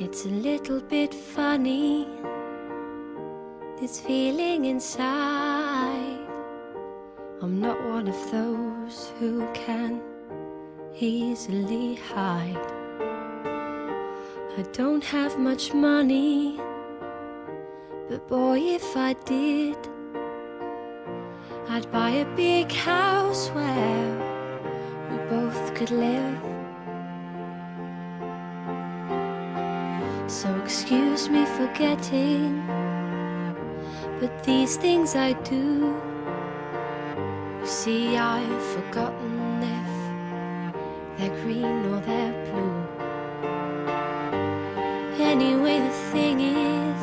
It's a little bit funny, this feeling inside. I'm not one of those who can easily hide. I don't have much money, but boy, if I did, I'd buy a big house where we both could live. So excuse me for getting, but these things I do. You see, I've forgotten if they're green or they're blue. Anyway, the thing is,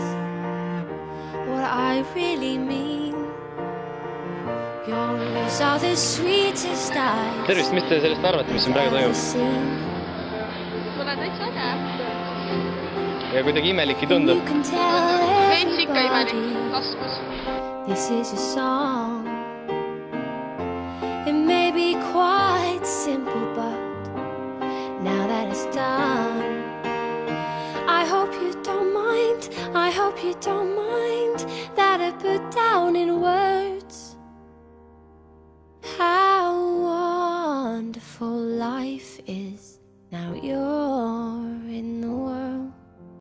what I really mean, yours are the sweetest eyes. Tervist, mis te sellest arvate, mis siin praegu toimub? Mulle täitsa äge. Ja kuidagi imelik ei tundu. Veits ikka imelik, kasvus. This is a song. It may be quite simple, but now that it's done, I hope you don't mind, I hope you don't mind that I put down in words